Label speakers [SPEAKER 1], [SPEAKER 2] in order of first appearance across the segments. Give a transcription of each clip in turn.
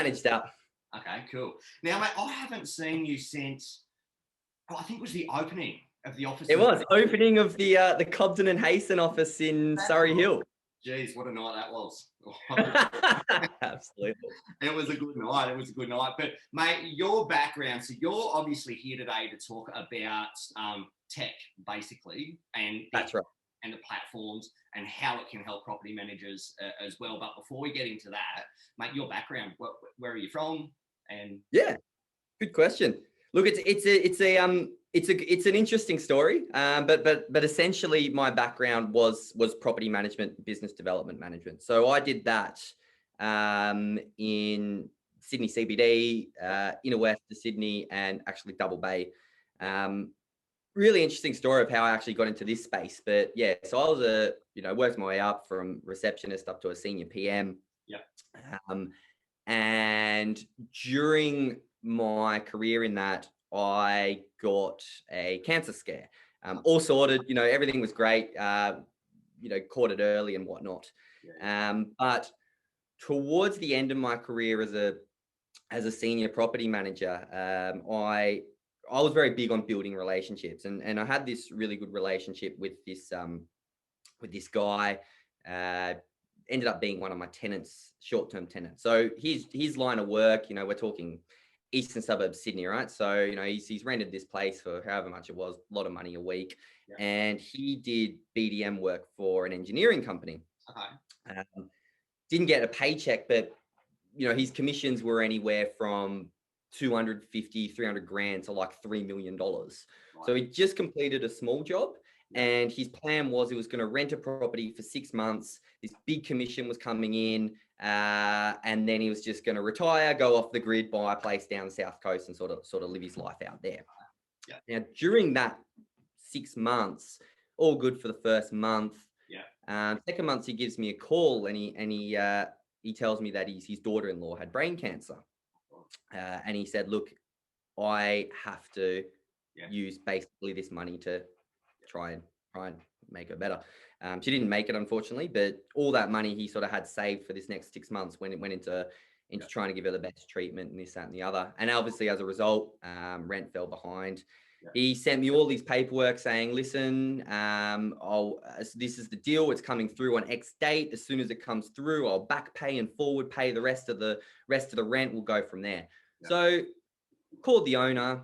[SPEAKER 1] managed that.
[SPEAKER 2] Okay, cool. Now, mate, I haven't seen you since, I think it was the opening of the office.
[SPEAKER 1] It was opening of the Cobden and Hayson office in Surrey Hill.
[SPEAKER 2] Jeez, what a night that was.
[SPEAKER 1] Absolutely.
[SPEAKER 2] It was a good night. It was a good night. But, mate, your background, so you're obviously here today to talk about tech, basically, and
[SPEAKER 1] that's right.
[SPEAKER 2] And the platforms and how it can help property managers as well. But before we get into that, mate, your background, where are you from? And
[SPEAKER 1] yeah, good question. Look, it's an interesting story, but essentially my background was property management, business development management. So I did that in Sydney CBD, inner west of Sydney, and actually Double Bay. Really interesting story of how I actually got into this space. But yeah, so I was worked my way up from receptionist up to a senior PM.
[SPEAKER 2] Yeah.
[SPEAKER 1] And during my career in that, I got a cancer scare. All sorted, everything was great. Caught it early and whatnot. Yeah. But towards the end of my career as a senior property manager, I was very big on building relationships, and I had this really good relationship with this guy. Ended up being one of my tenants, short-term tenants. So his line of work, we're talking eastern suburbs Sydney, right? So he's rented this place for however much it was, a lot of money a week, yeah. And he did BDM work for an engineering company. Okay. Didn't get a paycheck, but his commissions were anywhere from 250, 300 grand to like $3 million. Right. So he just completed a small job, and his plan was he was going to rent a property for 6 months. This big commission was coming in, and then he was just going to retire, go off the grid, buy a place down the south coast, and sort of live his life out there. Yeah. Now, during that 6 months, all good for the first month. Yeah. Second month, he gives me a call, and he tells me that his daughter-in-law had brain cancer. And he said, look, I have to use basically this money to try and make her better. She didn't make it, unfortunately, but all that money he sort of had saved for this next 6 months when it went into trying to give her the best treatment and this, that, and the other. And obviously, as a result, rent fell behind. Yeah. He sent me all these paperwork saying, listen, this is the deal. It's coming through on X date. As soon as it comes through, I'll back pay and forward pay the rest of the rent. We'll go from there. Yeah. So called the owner.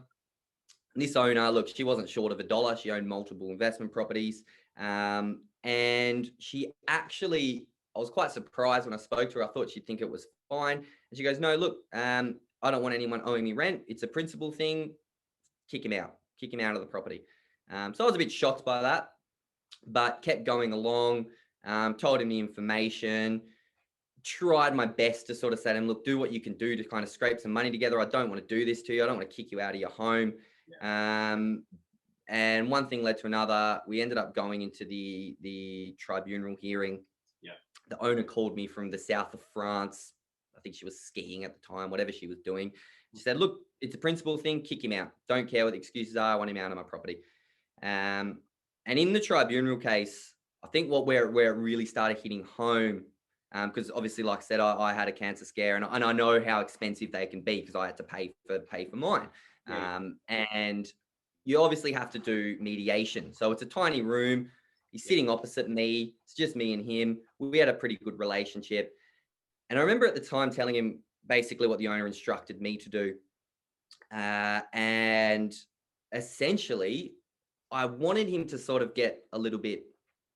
[SPEAKER 1] This owner, look, she wasn't short of $1. She owned multiple investment properties. And she actually, I was quite surprised when I spoke to her. I thought she'd think it was fine. And she goes, no, look, I don't want anyone owing me rent. It's a principal thing. Kick him out of the property. So I was a bit shocked by that, but kept going along, told him the information, tried my best to sort of say to him, look, do what you can do to kind of scrape some money together. I don't want to do this to you. I don't want to kick you out of your home. Yeah. And one thing led to another. We ended up going into the tribunal hearing. Yeah. The owner called me from the south of France. I think she was skiing at the time, whatever she was doing. She said, look, it's a principal thing. Kick him out. Don't care what the excuses are. I want him out of my property. And in the tribunal case, I think where it really started hitting home, because obviously, like I said, I had a cancer scare, and I know how expensive they can be because I had to pay for mine. Yeah. And you obviously have to do mediation. So it's a tiny room. He's sitting opposite me. It's just me and him. We had a pretty good relationship. And I remember at the time telling him basically what the owner instructed me to do. And essentially, I wanted him to sort of get a little bit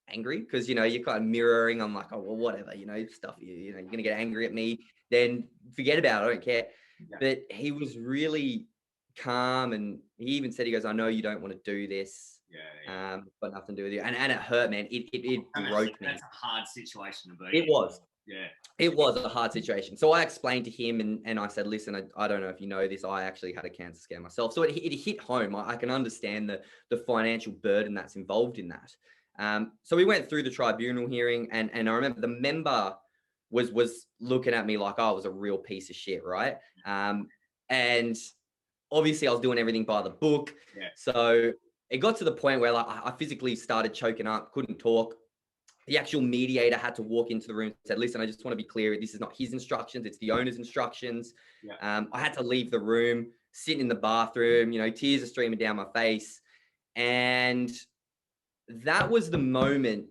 [SPEAKER 1] angry because, you're kind of mirroring. I'm like, oh, well, whatever, stuff, you're going to get angry at me, then forget about it. I don't care. Yeah. But he was really calm, and he even said, he goes, I know you don't want to do this. Yeah. Got nothing to do with you. And it hurt, man. It broke me.
[SPEAKER 2] That's a hard situation to be.
[SPEAKER 1] It was.
[SPEAKER 2] Yeah.
[SPEAKER 1] It was a hard situation. So I explained to him and I said, listen, I don't know if you know this, I actually had a cancer scare myself. So it hit home. I can understand the financial burden that's involved in that. So we went through the tribunal hearing, and I remember the member was looking at me like I was a real piece of shit, right? And obviously I was doing everything by the book. Yeah. So it got to the point where I physically started choking up, couldn't talk. the actual mediator had to walk into the room and said, listen, I just want to be clear. This is not his instructions. It's the owner's instructions.
[SPEAKER 2] Yeah.
[SPEAKER 1] I had to leave the room, sit in the bathroom, you know, tears are streaming down my face. And that was the moment,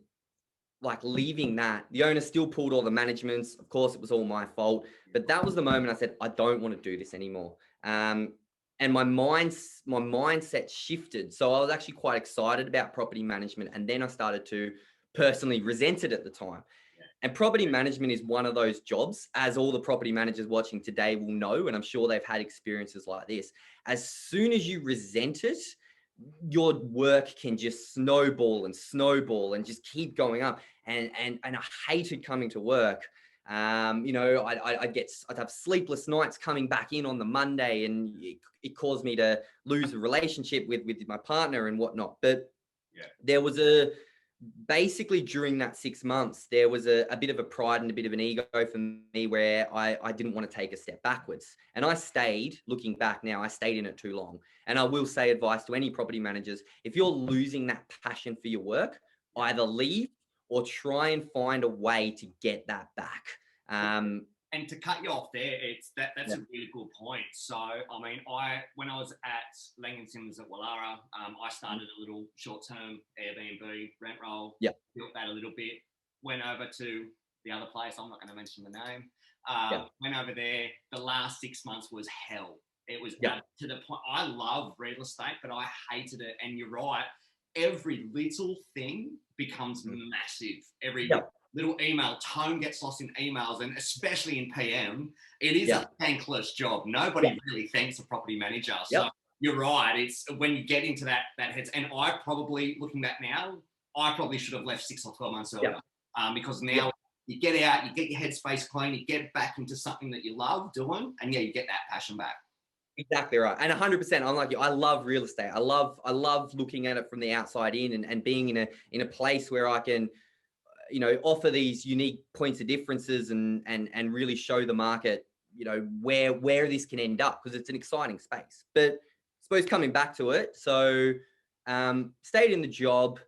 [SPEAKER 1] like leaving that. The owner still pulled all the managements. Of course, it was all my fault. But that was the moment I said, I don't want to do this anymore. And my mindset shifted. So I was actually quite excited about property management. And then I started to personally resent it at the time.
[SPEAKER 2] Yeah.
[SPEAKER 1] And property management is one of those jobs, as all the property managers watching today will know, and I'm sure they've had experiences like this. As soon as you resent it, your work can just snowball and just keep going up. And I hated coming to work. You know, I'd have sleepless nights coming back in on the Monday, and it caused me to lose a relationship with my partner and whatnot. But there was basically during that 6 months, there was a bit of a pride and a bit of an ego for me where I didn't want to take a step backwards. And I stayed, looking back now, I stayed in it too long. And I will say advice to any property managers, if you're losing that passion for your work, either leave or try and find a way to get that back.
[SPEAKER 2] And to cut you off there, that's a really good point. So, I mean, when I was at Lang & Simmons at Wallara, I started a little short-term Airbnb rent roll, built that a little bit, went over to the other place, I'm not going to mention the name, went over there. The last 6 months was hell. It was to the point, I love real estate, but I hated it. And you're right, every little thing becomes massive. Every little email, tone gets lost in emails, and especially in PM, it is a thankless job. Nobody really thanks a property manager. So you're right. It's when you get into that heads, and I probably, looking back now, I probably should have left 6 or 12 months earlier, because now you get out, you get your headspace clean, you get back into something that you love doing, and you get that passion back.
[SPEAKER 1] Exactly right. And 100%, I'm like you. I love real estate. I love looking at it from the outside in, and being in a place where I can, you know, offer these unique points of differences and really show the market, you know, where this can end up, because it's an exciting space. But I suppose coming back to it, so stayed in the job.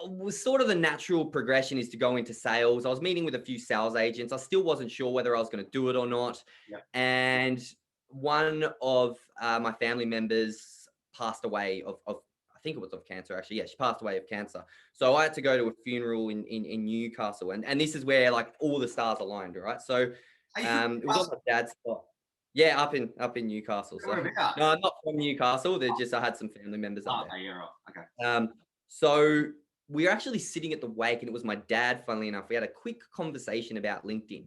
[SPEAKER 1] Was sort of the natural progression is to go into sales. I was meeting with a few sales agents. I still wasn't sure whether I was going to do it or not. And one of my family members passed away of I think it was of cancer, actually. Yeah, she passed away of cancer. So I had to go to a funeral in Newcastle. And this is where like all the stars aligned, right? So it was on my dad's spot. Yeah, up in Newcastle. So no, I'm not from Newcastle. I had some family members up there.
[SPEAKER 2] Yeah, right. Okay.
[SPEAKER 1] So we were actually sitting at the wake, and it was my dad, funnily enough. We had a quick conversation about LinkedIn.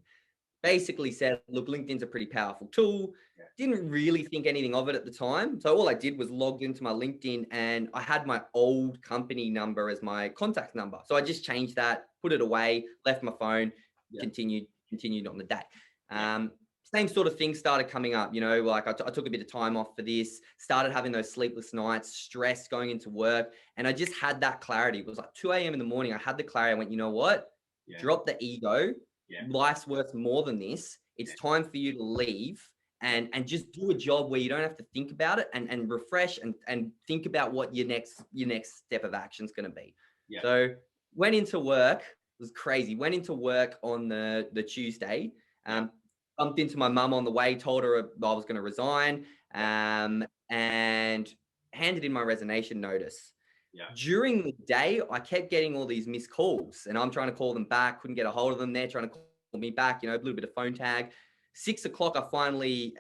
[SPEAKER 1] Basically said, look, LinkedIn's a pretty powerful tool. Didn't really think anything of it at the time. So all I did was logged into my LinkedIn, and I had my old company number as my contact number. So I just changed that, put it away, left my phone, continued on the day. Same sort of thing started coming up, you know, like I took a bit of time off for this, started having those sleepless nights, stress going into work. And I just had that clarity. It was like 2 a.m. in the morning. I had the clarity. I went, you know what? Drop the ego. Life's worth more than this. It's time for you to leave and just do a job where you don't have to think about it, and refresh and think about what your next step of action is going to be. So went into work. It was crazy. Went into work on the Tuesday. Bumped into my mum on the way, told her I was going to resign, and handed in my resignation notice. During the day, I kept getting all these missed calls, and I'm trying to call them back. Couldn't get a hold of them. They're trying to call me back, you know, a little bit of phone tag. 6 o'clock, I finally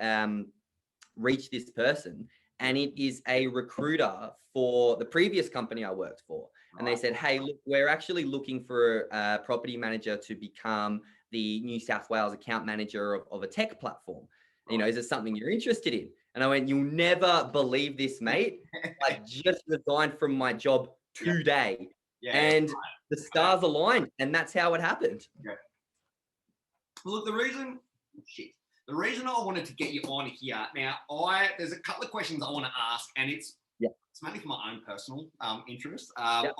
[SPEAKER 1] reached this person, and it is a recruiter for the previous company I worked for. And they said, hey, look, we're actually looking for a property manager to become the New South Wales account manager of a tech platform. You know, is it something you're interested in? And I went, you'll never believe this, mate. I just resigned from my job today. And the stars aligned, and that's how it happened.
[SPEAKER 2] Look, the reason I wanted to get you on here now, there's a couple of questions I want to ask, and it's mainly for my own personal interest. I'm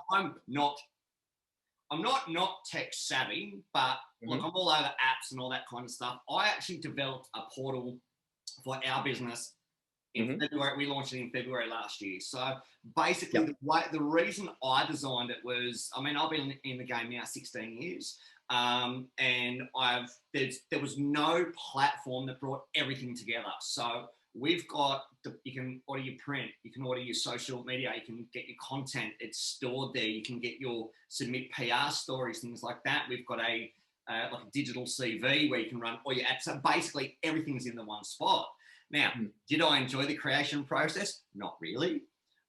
[SPEAKER 2] not tech savvy, but look, I'm all over apps and all that kind of stuff. I actually developed a portal for our business in February. We launched it in February last year. So basically, the reason I designed it was, I mean, I've been in the game now 16 years. And there was no platform that brought everything together. So we've got, you can order your print, you can order your social media, you can get your content, it's stored there. You can get submit PR stories, things like that. We've got like a digital CV where you can run all your ads. So basically everything's in the one spot. Now, did I enjoy the creation process? Not really.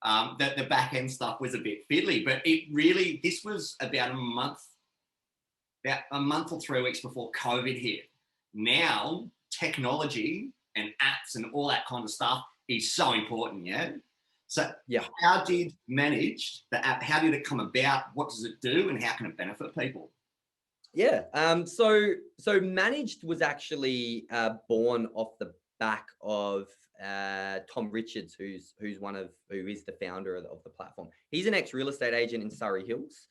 [SPEAKER 2] The back end stuff was a bit fiddly, but this was about a month or 3 weeks before COVID hit. Now, technology and apps and all that kind of stuff is so important, yeah? So how did manage the app, how did it come about? What does it do and how can it benefit people?
[SPEAKER 1] Yeah, so Managed was actually born off the back of Tom Richards, who is the founder of the platform. He's an ex-real estate agent in Surrey Hills.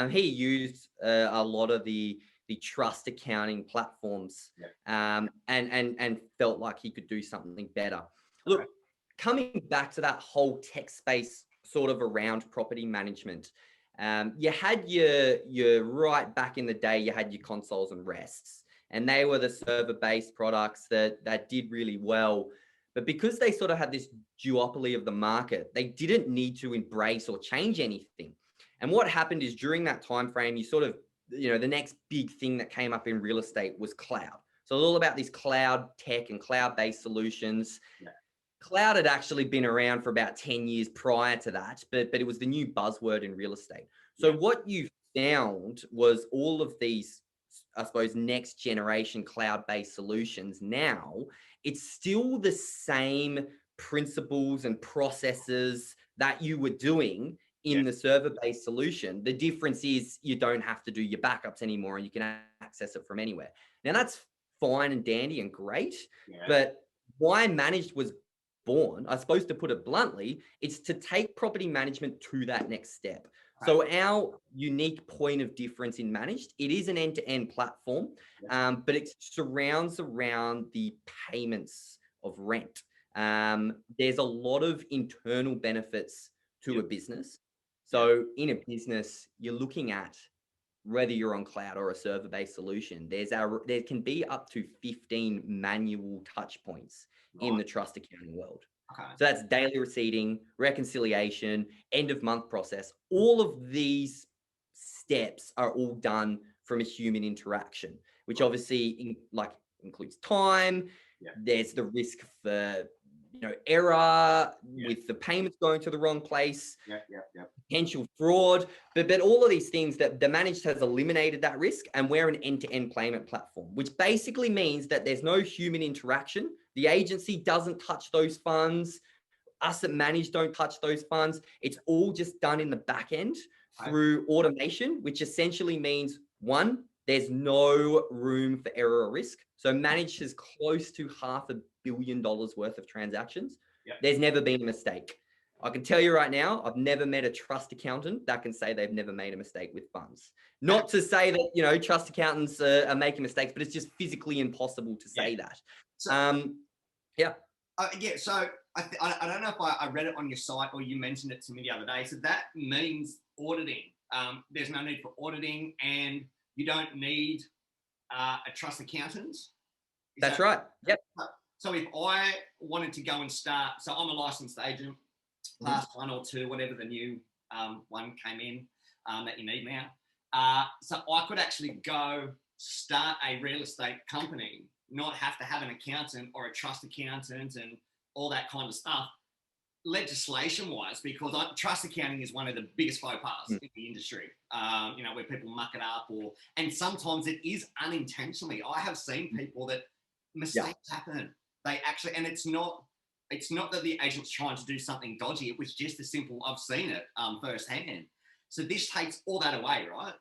[SPEAKER 1] He used a lot of the trust accounting platforms and felt like he could do something better. Look, coming back to that whole tech space sort of around property management, you had your right back in the day, you had your consoles and rests, and they were the server-based products that did really well. But because they sort of had this duopoly of the market, they didn't need to embrace or change anything. And what happened is during that time frame, you sort of, the next big thing that came up in real estate was cloud. So it's all about these cloud tech and cloud-based solutions. Yeah. Cloud had actually been around for about 10 years prior to that, but it was the new buzzword in real estate. So what you found was all of these, I suppose, next generation cloud-based solutions. Now, it's still the same principles and processes that you were doing in the server-based solution. The difference is you don't have to do your backups anymore and you can access it from anywhere. Now, that's fine and dandy and great, but why Managed was born, I suppose, to put it bluntly, it's to take property management to that next step. So our unique point of difference in Managed, it is an end-to-end platform, but it surrounds around the payments of rent. There's a lot of internal benefits to a business. So in a business, you're looking at whether you're on cloud or a server-based solution, there can be up to 15 manual touch points in the trust accounting world. So that's daily receipting, reconciliation, end of month process. All of these steps are all done from a human interaction, which obviously includes time. There's the risk for error with the payments going to the wrong place, potential fraud, but all of these things that the Managed has eliminated that risk, and we're an end-to-end payment platform, which basically means that there's no human interaction. The agency doesn't touch those funds. Us at Managed don't touch those funds. It's all just done in the back end through automation, which essentially means, one, there's no room for error or risk. So Managed is close to $500 million worth of transactions. There's never been a mistake. I can tell you right now, I've never met a trust accountant that can say they've never made a mistake with funds. Not to say that, trust accountants are making mistakes, but it's just physically impossible to say that.
[SPEAKER 2] So, so I don't know if I read it on your site or you mentioned it to me the other day. So that means auditing. There's no need for auditing, and you don't need a trust accountant.
[SPEAKER 1] That's right. Yep.
[SPEAKER 2] So if I wanted to go and start, so I'm a licensed agent, last 1 or 2, whatever the new one came in that you need now. So I could actually go start a real estate company, not have to have an accountant or a trust accountant and all that kind of stuff, legislation-wise, because trust accounting is one of the biggest faux pas in the industry, where people muck it up, and sometimes it is unintentionally. I have seen people that mistakes happen. They actually, and it's not that the agent's trying to do something dodgy. It was just a simple, I've seen it firsthand. So this takes all that away, right?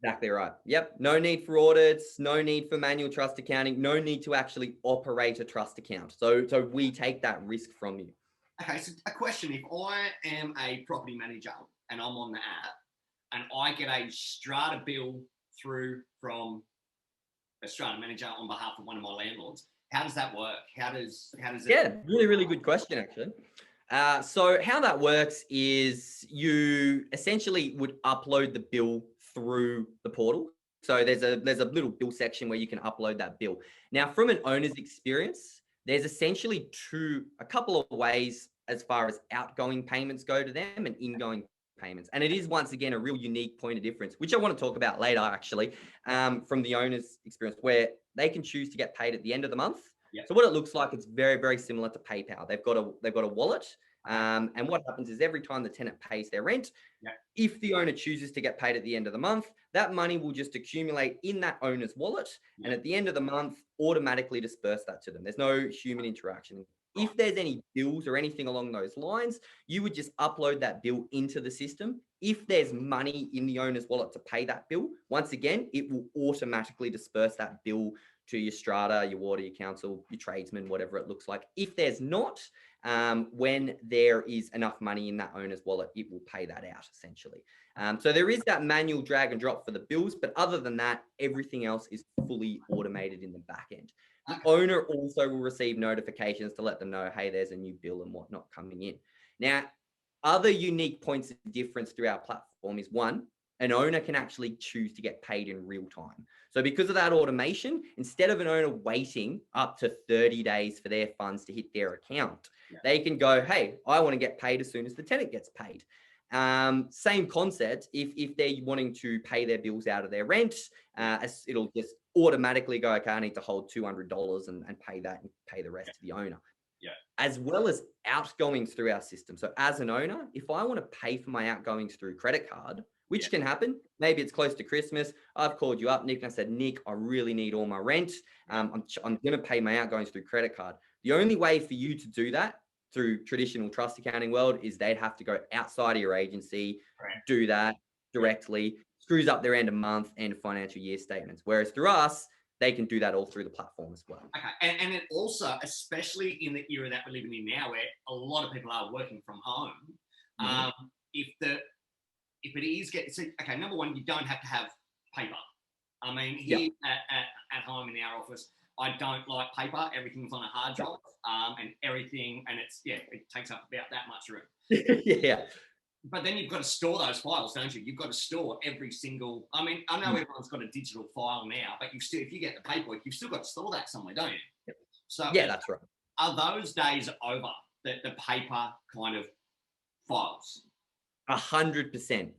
[SPEAKER 1] Exactly right. Yep. No need for audits, no need for manual trust accounting, no need to actually operate a trust account. So we take that risk from you.
[SPEAKER 2] Okay, so a question, if I am a property manager and I'm on the app and I get a strata bill through from a strata manager on behalf of one of my landlords, How does that work? How does it?
[SPEAKER 1] Yeah, really good question, actually. So how that works is you essentially would upload the bill through the portal. So there's a little bill section where you can upload that bill. Now, from an owner's experience, there's essentially a couple of ways as far as outgoing payments go to them and ingoing payments. And it is, once again, a real unique point of difference, which I want to talk about later, actually, from the owner's experience, where they can choose to get paid at the end of the month.
[SPEAKER 2] Yep.
[SPEAKER 1] So what it looks like, it's very similar to PayPal. They've got a wallet. And what happens is every time the tenant pays their rent, if the owner chooses to get paid at the end of the month, that money will just accumulate in that owner's wallet. And at the end of the month, automatically disperse that to them. There's no human interaction. If there's any bills or anything along those lines, you would just upload that bill into the system. If there's money in the owner's wallet to pay that bill, once again, it will automatically disperse that bill to your strata, your water, your council, your tradesman, whatever it looks like. If there's not, when there is enough money in that owner's wallet, it will pay that out essentially. So there is that manual drag and drop for the bills, but other than that, everything else is fully automated in the back end. The owner also will receive notifications to let them know, hey, there's a new bill and whatnot coming in. Now, other unique points of difference through our platform is, one, an owner can actually choose to get paid in real time. So because of that automation, instead of an owner waiting up to 30 days for their funds to hit their account, they can go, hey, I want to get paid as soon as the tenant gets paid. Same concept. If they're wanting to pay their bills out of their rent, it'll just automatically go, okay, I need to hold $200 and pay that and pay the rest to the owner. As well as outgoings through our system. So as an owner, if I want to pay for my outgoings through credit card, which can happen, maybe it's close to Christmas, I've called you up, Nick, and I said, Nick, I really need all my rent. I'm going to pay my outgoings through credit card. The only way for you to do that through traditional trust accounting world is they'd have to go outside of your agency, do that directly, screws up their end of month and financial year statements. Whereas through us, they can do that all through the platform as well.
[SPEAKER 2] Okay, and it also, especially in the era that we're living in now, where a lot of people are working from home, if it is okay, number one, you don't have to have paper. I mean, here at home in our office, I don't like paper. Everything's on a hard drive, and it takes up about that much room. But then you've got to store those files, don't you? You've got to store every single. I mean, I know everyone's got a digital file now, but if you get the paperwork, you've still got to store that somewhere, don't you? So
[SPEAKER 1] that's right.
[SPEAKER 2] Are those days over? The paper kind of files.
[SPEAKER 1] 100%.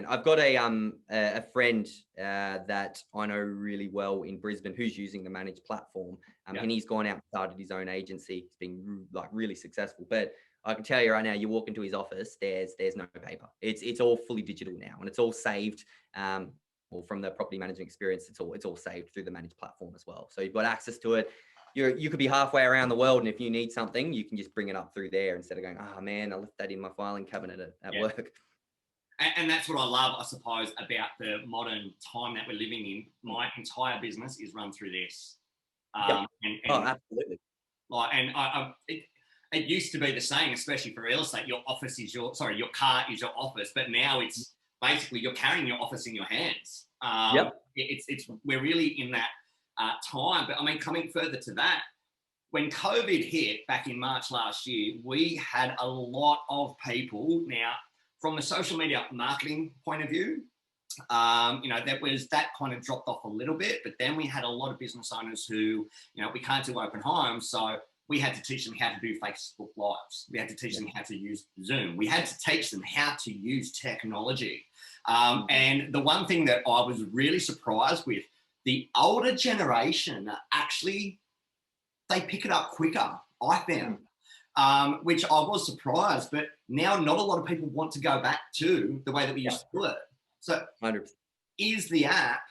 [SPEAKER 1] I've got a friend that I know really well in Brisbane who's using the managed platform, and he's gone out and started his own agency. It's been really successful. But I can tell you right now, you walk into his office, there's no paper. It's all fully digital now, and it's all saved. Well, from the property management experience, it's all saved through the managed platform as well. So you've got access to it. You could be halfway around the world, and if you need something, you can just bring it up through there instead of going, oh man, I left that in my filing cabinet at work.
[SPEAKER 2] And that's what I love, I suppose, about the modern time that we're living in. My entire business is run through this.
[SPEAKER 1] Absolutely.
[SPEAKER 2] It used to be the saying, especially for real estate, your car is your office, but now it's basically you're carrying your office in your hands. We're really in that time. But I mean, coming further to that, when COVID hit back in March last year, we had a lot of people. Now, from the social media marketing point of view, that kind of dropped off a little bit, but then we had a lot of business owners who, we can't do open homes, so we had to teach them how to do Facebook Lives. We had to teach them how to use Zoom. We had to teach them how to use technology. And the one thing that I was really surprised with, the older generation actually, they pick it up quicker, I found, which I was surprised, but now not a lot of people want to go back to the way that we used to do it. So
[SPEAKER 1] 100%.
[SPEAKER 2] Is the app,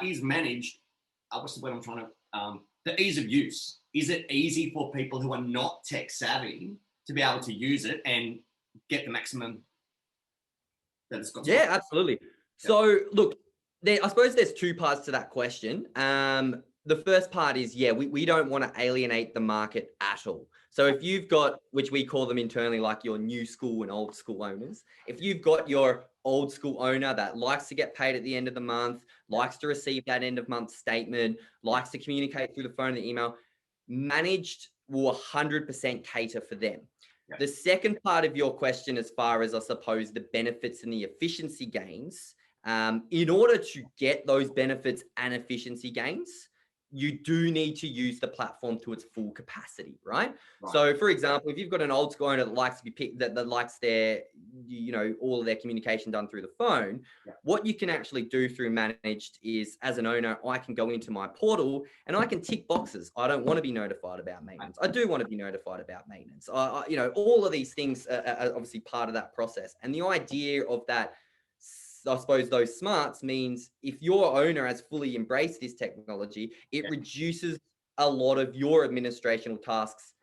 [SPEAKER 2] is managed, what's the word I'm trying to, the ease of use. Is it easy for people who are not tech savvy to be able to use it and get the maximum that it's got?
[SPEAKER 1] Yeah, absolutely. So look, I suppose there's two parts to that question. The first part is, we don't want to alienate the market at all. So if you've got, which we call them internally, like your new school and old school owners, if you've got your old school owner that likes to get paid at the end of the month, likes to receive that end of month statement, likes to communicate through the phone and the email, managed will 100% cater for them.
[SPEAKER 2] Yeah.
[SPEAKER 1] The second part of your question, as far as I suppose the benefits and the efficiency gains, in order to get those benefits and efficiency gains, you do need to use the platform to its full capacity, right? So, for example, if you've got an old school owner that likes to be picked, that likes their, all of their communication done through the phone, what you can actually do through managed is, as an owner, I can go into my portal and I can tick boxes. I don't want to be notified about maintenance. I do want to be notified about maintenance. All of these things are obviously part of that process. And the idea of that, I suppose, those smarts means if your owner has fully embraced this technology, it reduces a lot of your administrational tasks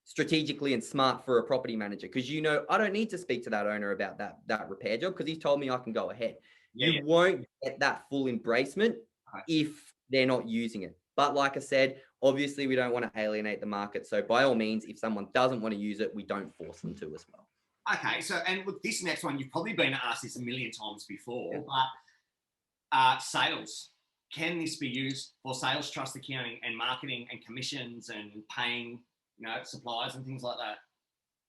[SPEAKER 1] strategically and smart for a property manager, because I don't need to speak to that owner about that repair job because he's told me I can go ahead. You won't get that full embracement if they're not using it. But like I said, obviously we don't want to alienate the market. So by all means, if someone doesn't want to use it, we don't force them to as well.
[SPEAKER 2] Okay, so, and look, this next one, you've probably been asked this a million times before, but sales, can this be used for sales, trust accounting and marketing and commissions and paying, suppliers and things like that?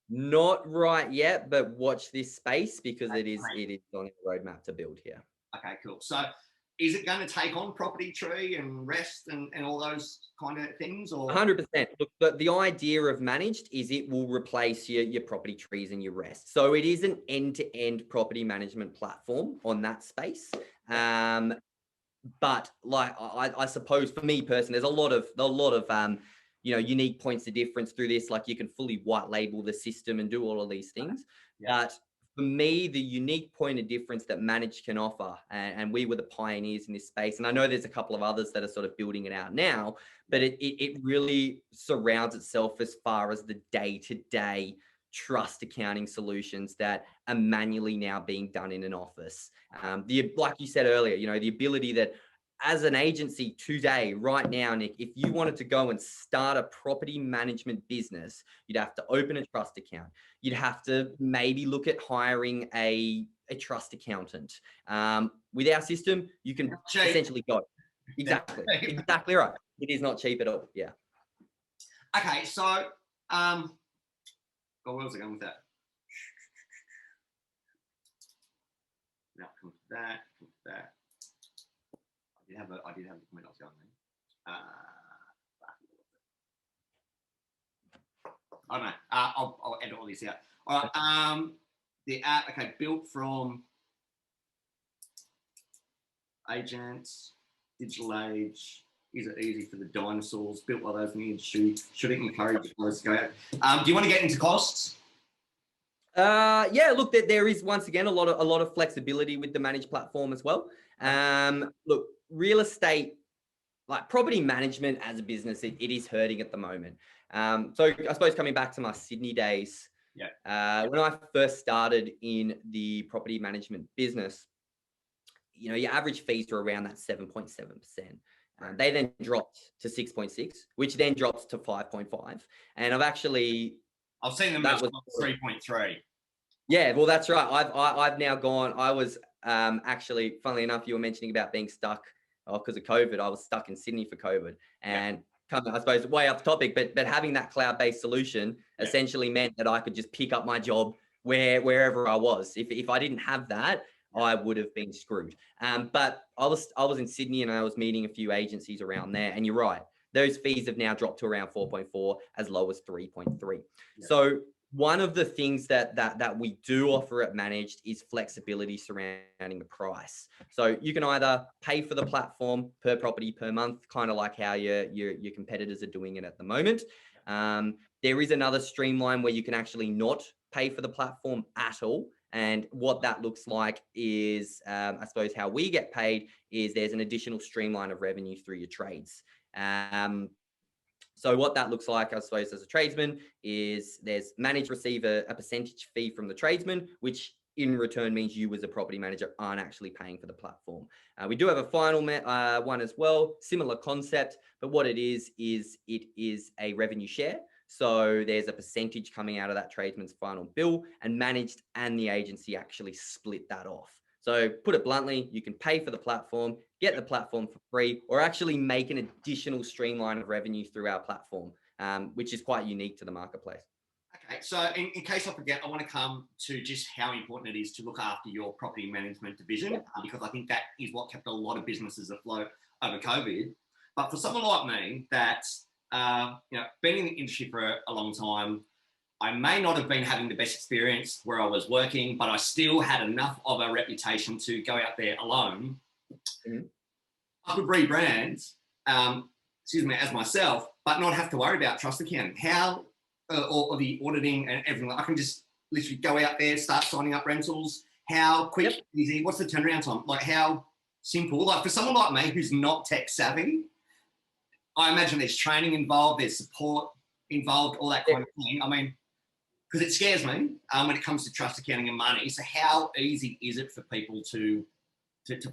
[SPEAKER 1] Not right yet, but watch this space because it is on the roadmap to build here.
[SPEAKER 2] Okay, cool. So is it going to take on Property Tree and REST and all those kind of things? Or
[SPEAKER 1] 100%. Look, but the idea of managed is it will replace your Property Trees and your REST. So it is an end-to-end property management platform on that space. But like I suppose for me personally, there's a lot of unique points of difference through this. Like you can fully white label the system and do all of these things. But for me, the unique point of difference that managed can offer, and we were the pioneers in this space, and I know there's a couple of others that are sort of building it out now, but it really surrounds itself as far as the day-to-day trust accounting solutions that are manually now being done in an office. Like you said earlier, the ability that as an agency today, right now, Nick, if you wanted to go and start a property management business, you'd have to open a trust account. You'd have to maybe look at hiring a trust accountant. With our system, you can essentially go. Exactly right. It is not cheap at all. Yeah.
[SPEAKER 2] Okay, so where was I going with that? Now come to that. I did have the comment I was going there. I don't know. I'll edit all this out. All right. The app, okay, built from agents, digital age. Is it easy for the dinosaurs? Built by those in the industry. Should it encourage us to go out? Do you want to get into costs?
[SPEAKER 1] Yeah, look, there is once again a lot of flexibility with the managed platform as well. Look, real estate, like property management as a business, it is hurting at the moment. So I suppose coming back to my Sydney days, when I first started in the property management business, your average fees were around that 7.7%. They then dropped to 6.6, which then drops to 5.5. And I've
[SPEAKER 2] seen them at 3.3.
[SPEAKER 1] Yeah, well, that's right. I've now gone. I was actually, funnily enough, you were mentioning about being stuck because of COVID. I was stuck in Sydney for COVID, and I suppose way off topic, but having that cloud-based solution essentially meant that I could just pick up my job wherever I was. If I didn't have that, I would have been screwed. But I was in Sydney and I was meeting a few agencies around there, and you're right. Those fees have now dropped to around 4.4, as low as 3.3. So one of the things that we do offer at Managed is flexibility surrounding the price. So you can either pay for the platform per property per month, kind of like how your competitors are doing it at the moment. There is another streamline where you can actually not pay for the platform at all. And what that looks like is, I suppose, how we get paid is there's an additional streamline of revenue through your trades. So what that looks like, I suppose, as a tradesman is there's managed receive a percentage fee from the tradesman, which in return means you as a property manager aren't actually paying for the platform. We do have a final one as well, similar concept, but what it is it is a revenue share. So there's a percentage coming out of that tradesman's final bill, and Managed and the agency actually split that off. So put it bluntly, you can pay for the platform, get the platform for free, or actually make an additional streamline of revenue through our platform. which is quite unique to the marketplace.
[SPEAKER 2] Okay, so in case I forget, I want to come to just how important it is to look after your property management division, because I think that is what kept a lot of businesses afloat over COVID. But for someone like me that's been in the industry for a long time, I may not have been having the best experience where I was working, but I still had enough of a reputation to go out there alone. I could rebrand, as myself, but not have to worry about trust accounting. How or the auditing and everything. I can just literally go out there, start signing up rentals. How quick, easy, what's the turnaround time? Like how simple? Like for someone like me who's not tech savvy, I imagine there's training involved, there's support involved, all that kind of thing. I mean, because it scares me when it comes to trust accounting and money. So how easy is it for people to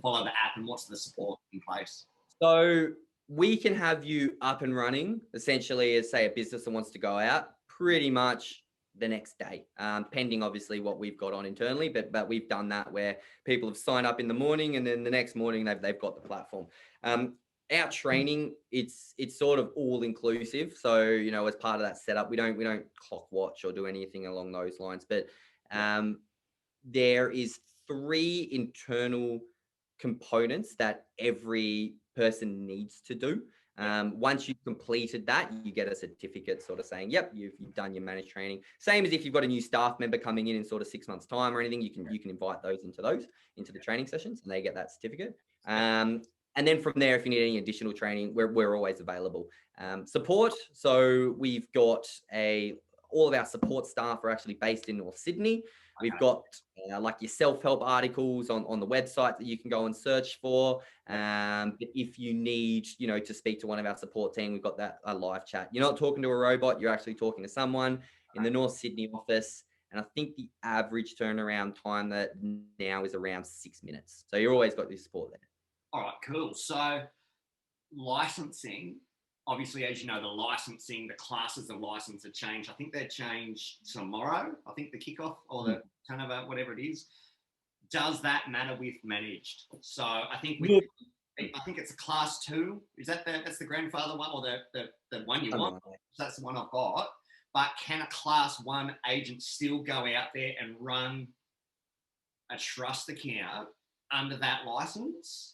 [SPEAKER 2] follow the app, and what's the support in place?
[SPEAKER 1] So we can have you up and running, essentially, as say a business that wants to go out pretty much the next day, pending obviously what we've got on internally, but we've done that where people have signed up in the morning and then the next morning they've got the platform. Our training, it's sort of all inclusive. So, as part of that setup, we don't clock watch or do anything along those lines, but there is 3 internal components that every person needs to do. Once you've completed that, you get a certificate sort of saying, yep, you've done your managed training. Same as if you've got a new staff member coming in sort of 6 months time or anything, you can invite those into the training sessions and they get that certificate. And then from there, if you need any additional training, we're always available. Support. So we've got all of our support staff are actually based in North Sydney. We've got like your self-help articles on the website that you can go and search for. But if you need, to speak to one of our support team, we've got that live chat. You're not talking to a robot. You're actually talking to someone in the North Sydney office. And I think the average turnaround time that now is around 6 minutes. So you've always got your support there.
[SPEAKER 2] All right, cool. So licensing, obviously, as you know, the classes of license are changed. I think they change tomorrow. I think the kickoff or the turnover, whatever it is. Does that matter with managed? So I think it's a class 2. Is that's the grandfather one or the one you want? So that's the one I've got. But can a class 1 agent still go out there and run a trust account under that license?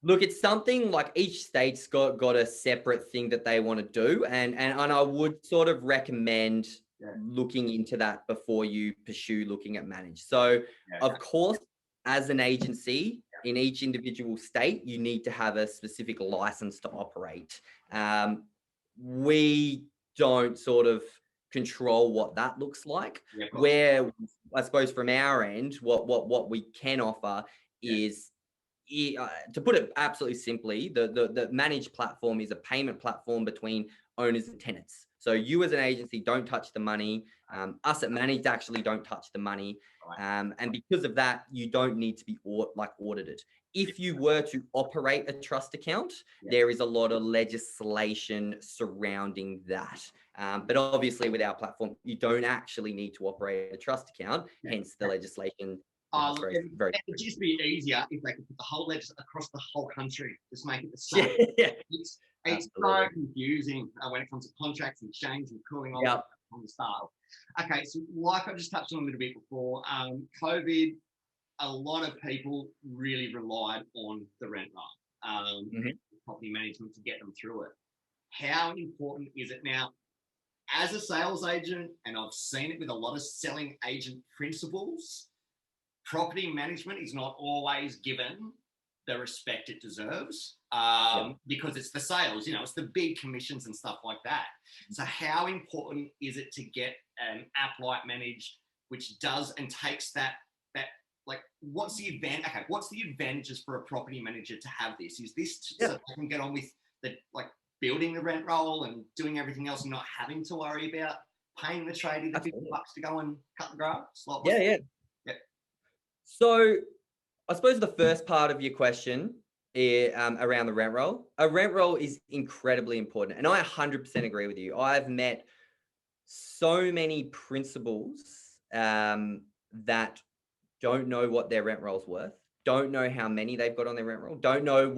[SPEAKER 1] Look, it's something like each state's got a separate thing that they want to do. And I would sort of recommend looking into that before you pursue looking at managed. So of course, as an agency in each individual state, you need to have a specific license to operate. We don't sort of control what that looks like. Where I suppose from our end, what we can offer is, to put it absolutely simply, the managed platform is a payment platform between owners and tenants. So you as an agency don't touch the money. Us at managed actually don't touch the money. And because of that, you don't need to be audited. If you were to operate a trust account, there is a lot of legislation surrounding that. But obviously with our platform, you don't actually need to operate a trust account, hence the legislation.
[SPEAKER 2] It would just be easier if they could put the whole legislation across the whole country, just make it the same. It's so confusing when it comes to contracts and change and cooling off on the start. Okay, so like I just touched on a little bit before, COVID, a lot of people really relied on the rent roll, property management to get them through it. How important is it now? As a sales agent, and I've seen it with a lot of selling agent principals, property management is not always given the respect it deserves because it's the sales, it's the big commissions and stuff like that. So how important is it to get an app like managed, which does and takes that like, what's the advantage? Okay, what's the advantages for a property manager to have this? Is this so they can get on with the building the rent roll and doing everything else and not having to worry about paying the tradie the $50 to go and cut the grass?
[SPEAKER 1] So I suppose the first part of your question is, around the rent roll. A rent roll is incredibly important. And I 100% agree with you. I've met so many principals that don't know what their rent roll's worth, don't know how many they've got on their rent roll, don't know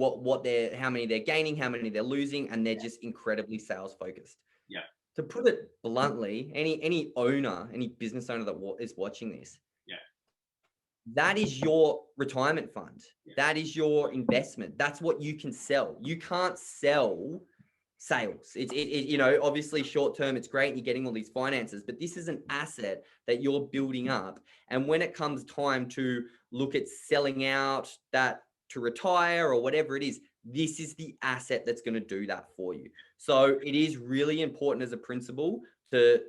[SPEAKER 1] how many they're gaining, how many they're losing, and they're just incredibly sales focused. to put it bluntly, any owner, any business owner that is watching this,
[SPEAKER 2] Yeah.
[SPEAKER 1] that is your retirement fund.
[SPEAKER 2] Yeah.
[SPEAKER 1] That is your investment. That's what you can sell. You can't sell sales. You know, obviously short term, it's great. You're getting all these finances, but this is an asset that you're building up. And when it comes time to look at selling out that to retire or whatever it is, this is the asset that's going to do that for you. So it is really important as a principle to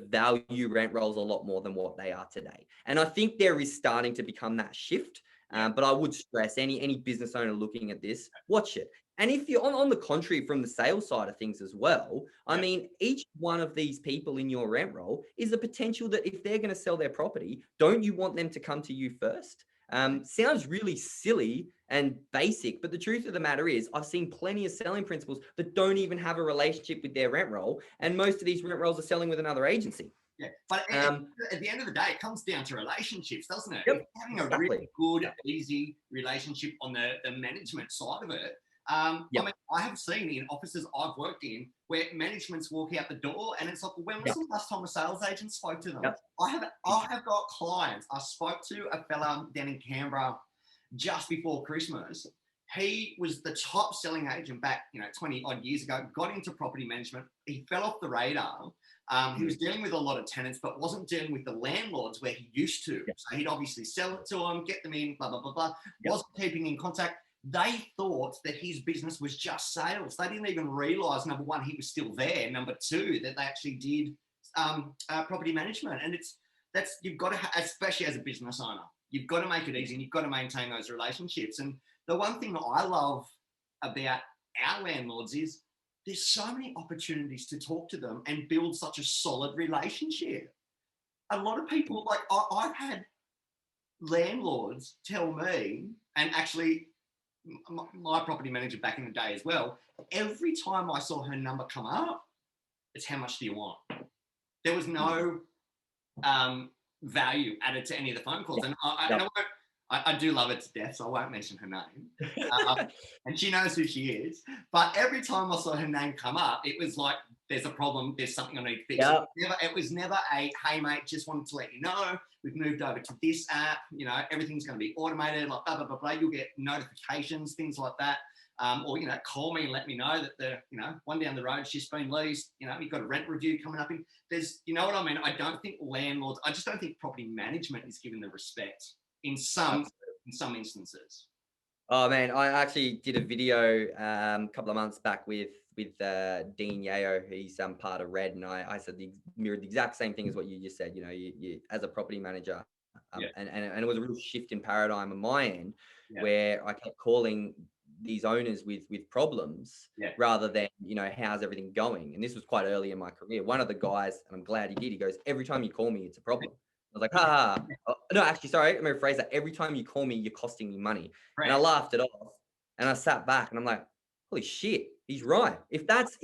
[SPEAKER 1] value rent rolls a lot more than what they are today. And I think there is starting to become that shift. But I would stress any business owner looking at this, watch it. And if you're on the contrary, from the sales side of things as well, I mean, each one of these people in your rent roll is the potential that if they're going to sell their property, don't you want them to come to you first? Sounds really silly and basic, but the truth of the matter is I've seen plenty of selling principals that don't even have a relationship with their rent roll. And most of these rent rolls are selling with another agency.
[SPEAKER 2] Yeah, but at the end of the day, it comes down to relationships, doesn't it?
[SPEAKER 1] Yep,
[SPEAKER 2] If you're having a really good, easy relationship on the management side of it. I mean, I have seen in offices I've worked in where managements walk out the door and it's like, well, when was the last time a sales agent spoke to them? I have got clients. I spoke to a fella down in Canberra just before Christmas. He was the top selling agent back, 20 odd years ago, got into property management. He fell off the radar. He was dealing with a lot of tenants, but wasn't dealing with the landlords where he used to. So he'd obviously sell it to them, get them in, blah, blah, blah, blah. Wasn't keeping in contact. They thought that his business was just sales. They didn't even realize, number one, he was still there. Number two, that they actually did property management. And you've got to, especially as a business owner, you've got to make it easy and you've got to maintain those relationships. And the one thing that I love about our landlords is there's so many opportunities to talk to them and build such a solid relationship. A lot of people, like I've had landlords tell me, and actually my property manager back in the day as well, every time I saw her number come up, it's how much do you want? There was no value added to any of the phone calls. And I do love it to death, so I won't mention her name. And she knows who she is. But every time I saw her name come up, it was like, there's a problem, there's something I need to fix. It was never a, hey, mate, just wanted to let you know, we've moved over to this app, everything's going to be automated, like blah, blah, blah, blah. You'll get notifications, things like that. Or, call me and let me know that one down the road, she's been leased, you've got a rent review coming up. There's, you know what I mean? I don't think landlords, I just don't think property management is given the respect in some instances.
[SPEAKER 1] Oh man, I actually did a video a couple of months back with Dean Yeo. He's part of Red, and I said mirrored the exact same thing as what you just said. You as a property manager, and it was a real shift in paradigm on my end, where I kept calling these owners with problems rather than how's everything going. And this was quite early in my career. One of the guys, and I'm glad he did, he goes, every time you call me, it's a problem. I was like, no, actually, sorry, let me rephrase that. Every time you call me, you're costing me money. Right. And I laughed it off and I sat back and I'm like, holy shit, he's right. If that's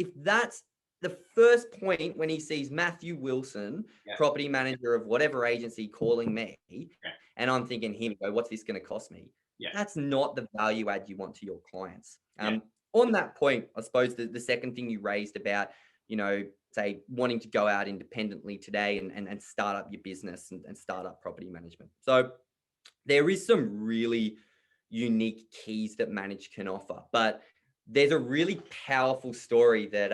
[SPEAKER 1] the first point when he sees Matthew Wilson, property manager of whatever agency, calling me, and I'm thinking, here we go, what's this going to cost me? That's not the value add you want to your clients. On that point, I suppose the second thing you raised about, say wanting to go out independently today and start up your business and start up property management. So there is some really unique keys that Manage can offer, but there's a really powerful story that,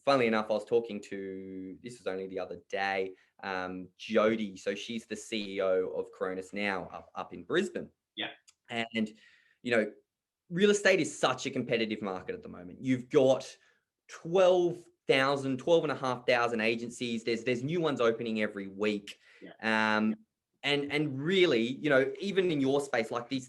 [SPEAKER 1] funnily enough, I was talking to, this was only the other day, Jody. So she's the CEO of Coronis Now up in Brisbane. And, real estate is such a competitive market at the moment. You've got 12,500 agencies. There's new ones opening every week. And really, even in your space, like this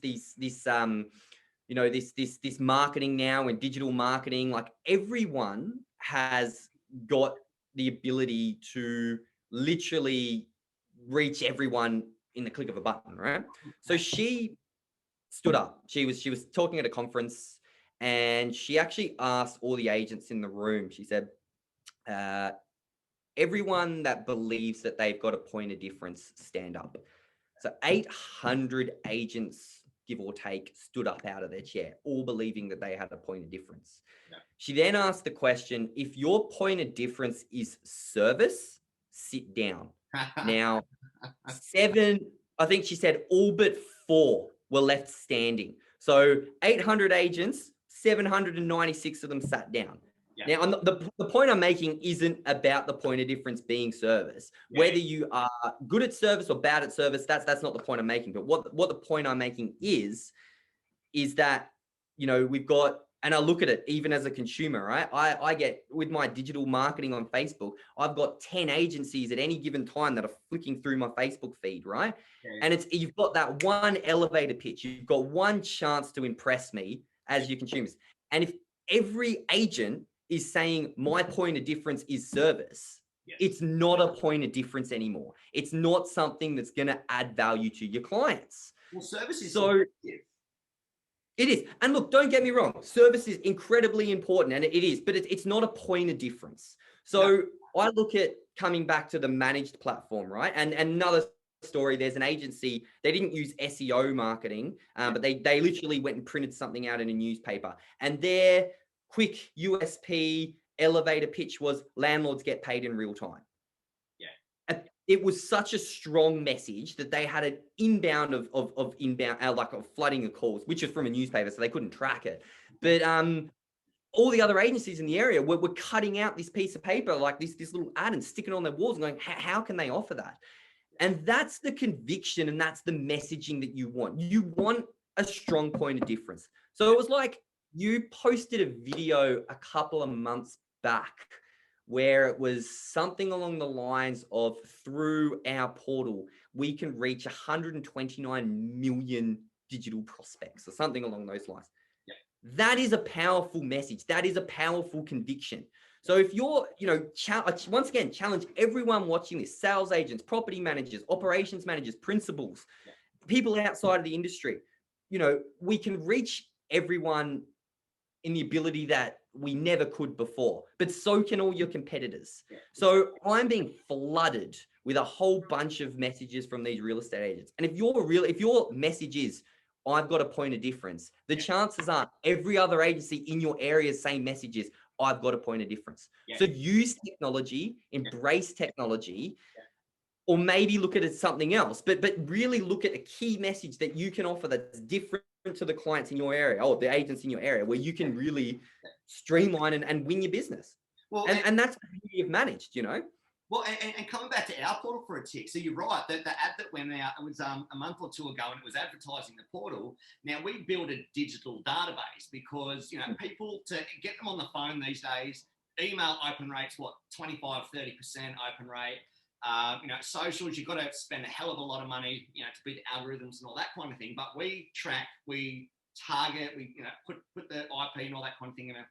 [SPEAKER 1] marketing now and digital marketing, like everyone has got the ability to literally reach everyone in the click of a button, right? So she stood up. She was talking at a conference and she actually asked all the agents in the room, she said, everyone that believes that they've got a point of difference, stand up. So 800 agents give or take, stood up out of their chair, all believing that they had a point of difference.
[SPEAKER 2] Yeah.
[SPEAKER 1] She then asked the question, if your point of difference is service, sit down. Now, I think she said all but 4 were left standing. So 800 agents, 796 of them sat down.
[SPEAKER 2] Yeah.
[SPEAKER 1] Now, the point I'm making isn't about the point of difference being service.
[SPEAKER 2] Yeah.
[SPEAKER 1] Whether you are good at service or bad at service, that's not the point I'm making. But what the point I'm making is that, you know, we've got, and I look at it even as a consumer, right? I get, with my digital marketing on Facebook, I've got 10 agencies at any given time that are flicking through my Facebook feed, right?
[SPEAKER 2] Yeah.
[SPEAKER 1] And you've got that one elevator pitch. You've got one chance to impress me as your consumers. And if every agent is saying my point of difference is service,
[SPEAKER 2] yes,
[SPEAKER 1] it's not a point of difference anymore. It's not something that's going to add value to your clients.
[SPEAKER 2] Well, service is
[SPEAKER 1] so subjective. It is. And look, don't get me wrong. Service is incredibly important, and it is, but it's not a point of difference. So no. I look at coming back to the managed platform, right? And another story, there's an agency, they didn't use SEO marketing, but they literally went and printed something out in a newspaper. And their quick USP elevator pitch was landlords get paid in real time. It was such a strong message that they had an inbound of inbound, like of flooding of calls, which is from a newspaper, so they couldn't track it. But all the other agencies in the area were cutting out this piece of paper, like this little ad, and sticking it on their walls and going, how can they offer that? And that's the conviction, and that's the messaging that you want. You want a strong point of difference. So it was like you posted a video a couple of months back where it was something along the lines of, through our portal, we can reach 129 million digital prospects, or something along those lines. Yeah. That is a powerful message. That is a powerful conviction. So if you're, once again, challenge everyone watching this, sales agents, property managers, operations managers, principals, people outside of the industry, we can reach everyone in the ability that we never could before, but so can all your competitors. So I'm being flooded with a whole bunch of messages from these real estate agents. And if your message is, I've got a point of difference, the chances are every other agency in your area's same message is, I've got a point of difference. So use technology, embrace technology, or maybe look at it as something else, but really look at a key message that you can offer that's different to the clients in your area, or the agents in your area, where you can really streamline and win your business. Well, and that's the beauty of managed,
[SPEAKER 2] Well, and coming back to our portal for a tick, so you're right, the ad that went out, it was a month or two ago, and it was advertising the portal. Now, we built a digital database because, people, to get them on the phone these days, email open rates, 25-30% open rate. Socials, you've got to spend a hell of a lot of money, to beat algorithms and all that kind of thing. But we track, we target, we put the IP and all that kind of thing in a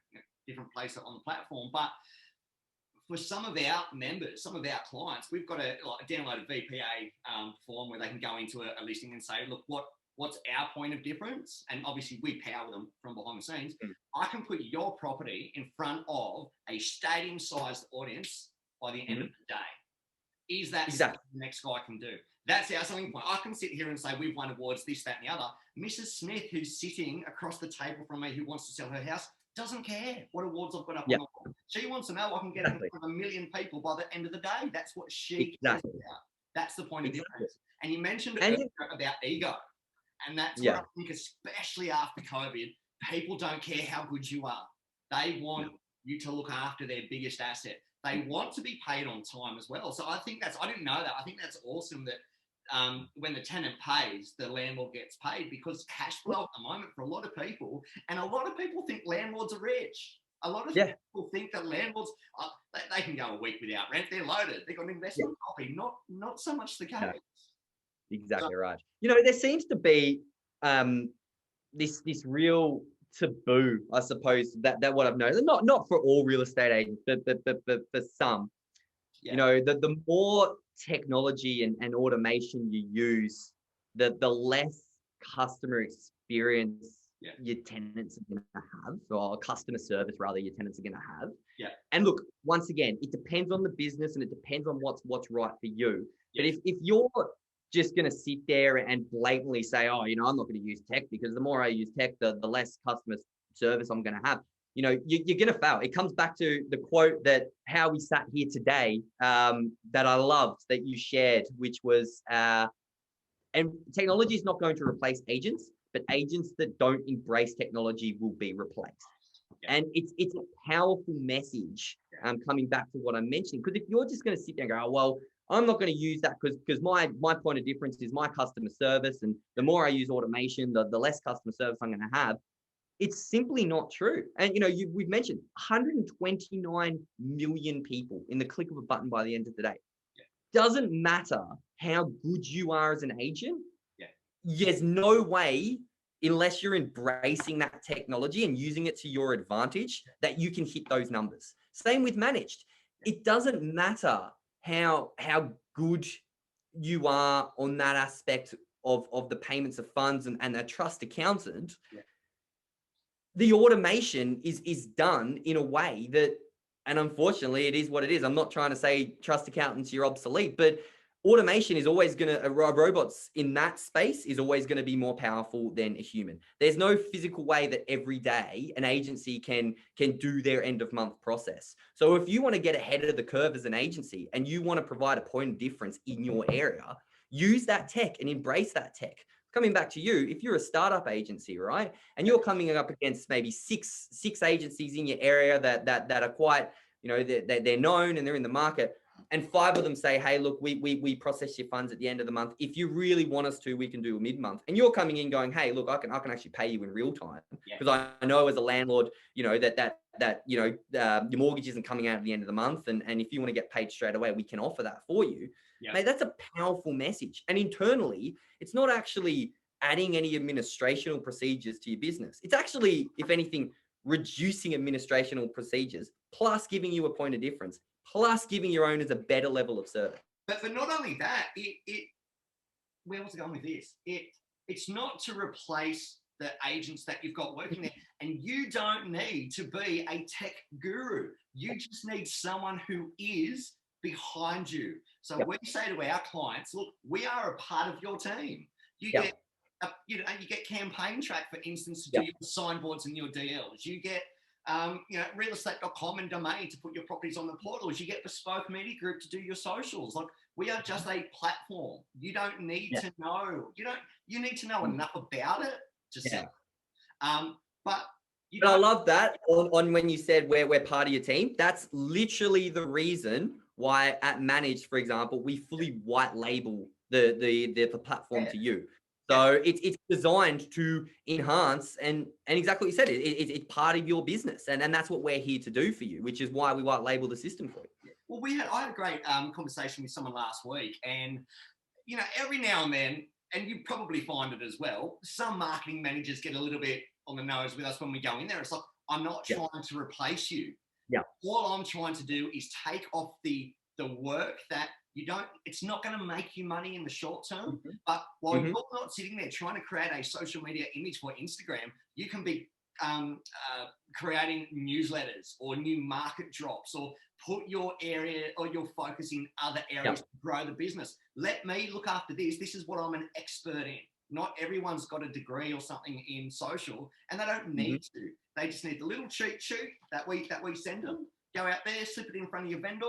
[SPEAKER 2] different place on the platform. But for some of our members, some of our clients, we've got to download a VPA form where they can go into a listing and say, look, what's our point of difference? And obviously we power them from behind the scenes. I can put your property in front of a stadium-sized audience by the end of the day. Is that exactly the next guy can do? That's our selling point. I can sit here and say we've won awards, this, that, and the other. Mrs. Smith, who's sitting across the table from me, who wants to sell her house, doesn't care what awards I've got up on the wall. She wants to know I can get in front of 1 million people by the end of the day. That's what she cares about. That's the point of difference. And you mentioned earlier about ego. And that's what I think, especially after COVID, people don't care how good you are. They want you to look after their biggest asset. They want to be paid on time as well. So I think I didn't know that. I think that's awesome that when the tenant pays, the landlord gets paid, because cash flow at the moment for a lot of people, and a lot of people think landlords are rich. A lot of people think that landlords, they can go a week without rent. They're loaded. They've got an investment property. Not so much the case.
[SPEAKER 1] No. Exactly right. There seems to be this real taboo, I suppose, that what I've noticed, not for all real estate agents, but for some, the more technology and automation you use, the less customer experience your tenants are going to have, or customer service rather, your tenants are going to have. And look, once again, it depends on the business and it depends on what's right for you. But if you're just going to sit there and blatantly say, oh, I'm not going to use tech because the more I use tech, the less customer service I'm going to have. You're going to fail. It comes back to the quote that how we sat here today that I loved that you shared, which was, and technology is not going to replace agents, but agents that don't embrace technology will be replaced. Yeah. And it's a powerful message coming back to what I'm mentioning. Because if you're just going to sit there and go, oh, well, I'm not going to use that because my point of difference is my customer service. And the more I use automation, the less customer service I'm going to have. It's simply not true. And, we've mentioned 129 million people in the click of a button by the end of the day. Yeah. Doesn't matter how good you are as an agent. Yeah. There's no way, unless you're embracing that technology and using it to your advantage, that you can hit those numbers. Same with managed. It doesn't matter how good you are on that aspect of the payments of funds and a trust accountant. Yeah. The automation is done in a way that, and unfortunately it is what it is. I'm not trying to say trust accountants, you're obsolete, but automation is always going to, robots in that space is always going to be more powerful than a human. There's no physical way that every day an agency can do their end of month process. So if you want to get ahead of the curve as an agency and you want to provide a point of difference in your area, use that tech and embrace that tech. Coming back to you, if you're a startup agency, right, and you're coming up against maybe six agencies in your area that are quite, they're known and they're in the market, and 5 of them say, hey, look, we process your funds at the end of the month. If you really want us to, we can do a mid-month. And you're coming in going, hey, look, I can actually pay you in real time because I know as a landlord, that your mortgage isn't coming out at the end of the month. And if you want to get paid straight away, we can offer that for you. Yep. Mate, that's a powerful message. And internally, it's not actually adding any administrational procedures to your business. It's actually, if anything, reducing administrational procedures, plus giving you a point of difference, plus giving your owners a better level of service.
[SPEAKER 2] But not only that, where was I going with this? It's not to replace the agents that you've got working there. And you don't need to be a tech guru. You just need someone who is behind you. So we say to our clients, look, we are a part of your team. You get you get Campaign Track, for instance, to do your signboards and your DLs. You get realestate.com and Domain to put your properties on the portals. You get Bespoke Media Group to do your socials. Like, we are just a platform. You don't need to know. You need to know enough about it to sell. But
[SPEAKER 1] I love that on when you said we're part of your team. That's literally the reason why at Managed, for example, we fully white label the platform to you. So it's designed to enhance and exactly what you said, it's part of your business. And that's what we're here to do for you, which is why we white label the system for you.
[SPEAKER 2] Well, I had a great conversation with someone last week, and every now and then, and you probably find it as well, some marketing managers get a little bit on the nose with us when we go in there. It's like, I'm not trying to replace you. Yeah. All I'm trying to do is take off the work that it's not going to make you money in the short term. But while you're not sitting there trying to create a social media image for Instagram, you can be creating newsletters or new market drops, or put your area or your focus in other areas to grow the business. Let me look after this. This is what I'm an expert in. Not everyone's got a degree or something in social, and they don't need to. They just need the little cheat sheet that we send them. Go out there, slip it in front of your vendor.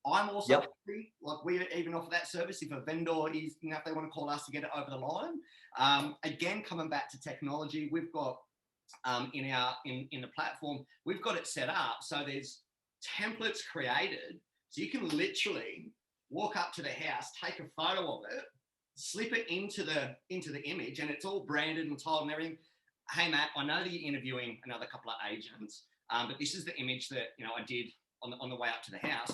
[SPEAKER 2] I'm also happy, like, we even offer that service if a vendor is, if they want to call us to get it over the line. Again, coming back to technology, we've got in the platform, we've got it set up so there's templates created, so you can literally walk up to the house, take a photo of it, slip it into the image, and it's all branded and tiled and everything. Hey Matt, I know that you're interviewing another couple of agents, but this is the image that I did on the way up to the house.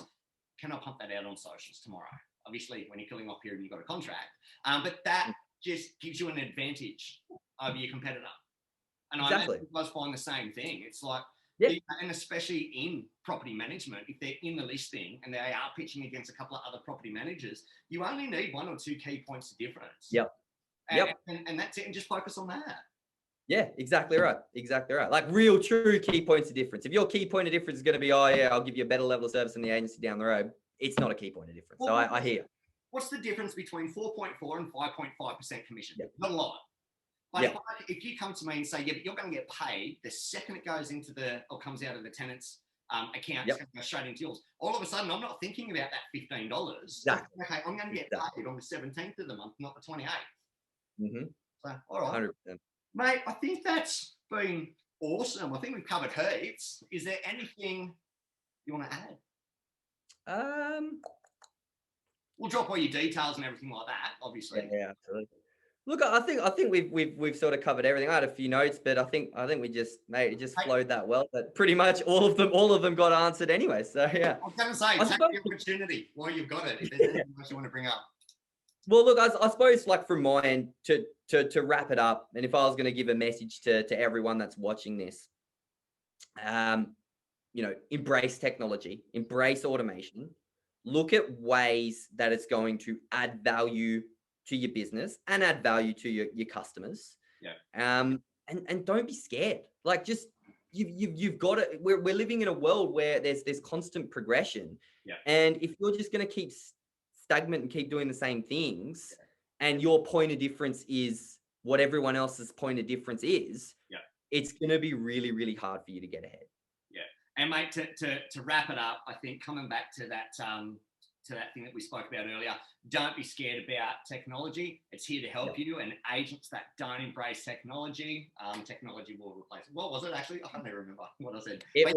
[SPEAKER 2] Can I pump that out on socials tomorrow? Obviously, when you're killing off period, you've got a contract, but that just gives you an advantage over your competitor. And I know you guys find the same thing. It's like, and especially in property management, if they're in the listing and they are pitching against a couple of other property managers, you only need 1 or 2 key points of difference. And that's it, and just focus on that.
[SPEAKER 1] Yeah, exactly right. Exactly right. Like, real, true key points of difference. If your key point of difference is going to be, I'll give you a better level of service than the agency down the road, it's not a key point of difference. So I hear.
[SPEAKER 2] what's the difference between 4.4 and 5.5% commission?
[SPEAKER 1] Yep.
[SPEAKER 2] Not a lot. But
[SPEAKER 1] Yep.
[SPEAKER 2] if you come to me and say, yeah, but you're going to get paid the second it goes into or comes out of the tenant's account, it's going to go straight into yours. All of a sudden, I'm not thinking about that $15.
[SPEAKER 1] Exactly.
[SPEAKER 2] Okay, I'm going to get paid on the 17th of the month, not the 28th.
[SPEAKER 1] Mm-hmm.
[SPEAKER 2] So, all right.
[SPEAKER 1] 100%.
[SPEAKER 2] Mate, I think that's been awesome. I think we've covered heaps. Is there anything you want to add? We'll drop all your details and everything like that, obviously.
[SPEAKER 1] Yeah, absolutely. Look, I think we've sort of covered everything. I had a few notes, but I think we just, mate, it just flowed that well. But pretty much all of them got answered anyway. So yeah.
[SPEAKER 2] I was going to say, take the opportunity while you've got it. If there's anything else you want to bring up.
[SPEAKER 1] Well, look, I suppose like from my end to wrap it up, and if I was going to give a message to everyone that's watching this, embrace technology, embrace automation, look at ways that it's going to add value to your business and add value to your customers.
[SPEAKER 2] Yeah.
[SPEAKER 1] And don't be scared. Like just you've got to. We're living in a world where there's constant progression.
[SPEAKER 2] Yeah.
[SPEAKER 1] And if you're just going to keep stagnant and keep doing the same things, and your point of difference is what everyone else's point of difference is, it's going to be really, really hard for you to get ahead. Yeah.
[SPEAKER 2] And mate, to wrap it up, I think coming back to that thing that we spoke about earlier, don't be scared about technology. It's here to help you. And agents that don't embrace technology, technology will replace it. What was it actually? I don't even remember what I said.
[SPEAKER 1] It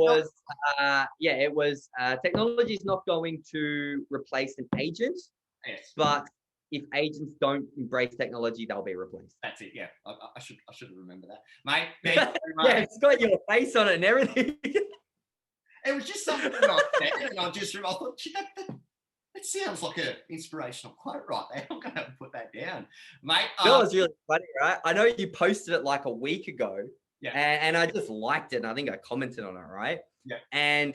[SPEAKER 1] was technology is not going to replace an agent.
[SPEAKER 2] Yes.
[SPEAKER 1] But if agents don't embrace technology, they'll be replaced.
[SPEAKER 2] That's it. Yeah, I should remember that, mate. Thank you very much.
[SPEAKER 1] Yeah, it's got your face on it and everything.
[SPEAKER 2] It was just something that I said, and I thought, that sounds like an inspirational quote right there. I'm going to have to put that down, mate.
[SPEAKER 1] That was really funny, right? I know you posted it like a week ago, and I just liked it, and I think I commented on it, right?
[SPEAKER 2] Yeah.
[SPEAKER 1] And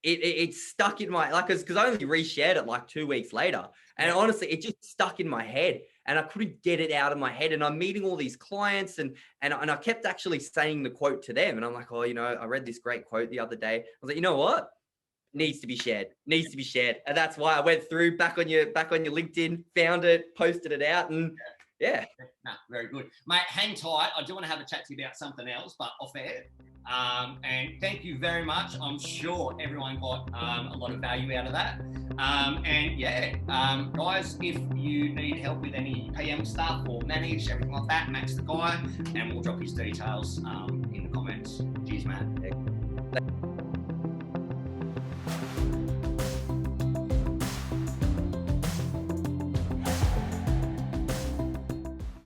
[SPEAKER 1] it stuck in my, like, because I only reshared it like 2 weeks later, and honestly, it just stuck in my head, and I couldn't get it out of my head. And I'm meeting all these clients, and I kept actually saying the quote to them, and I'm like, oh, I read this great quote the other day. I was like, you know what? Needs to be shared. And that's why I went through back on your LinkedIn, found it, posted it out, and yeah.
[SPEAKER 2] No, very good. Mate, hang tight. I do want to have a chat to you about something else, but off air. And thank you very much. I'm sure everyone got a lot of value out of that. Guys, if you need help with any PM stuff or manage, everything like that, Matt's the guy, and we'll drop his details in the comments. Cheers, Matt.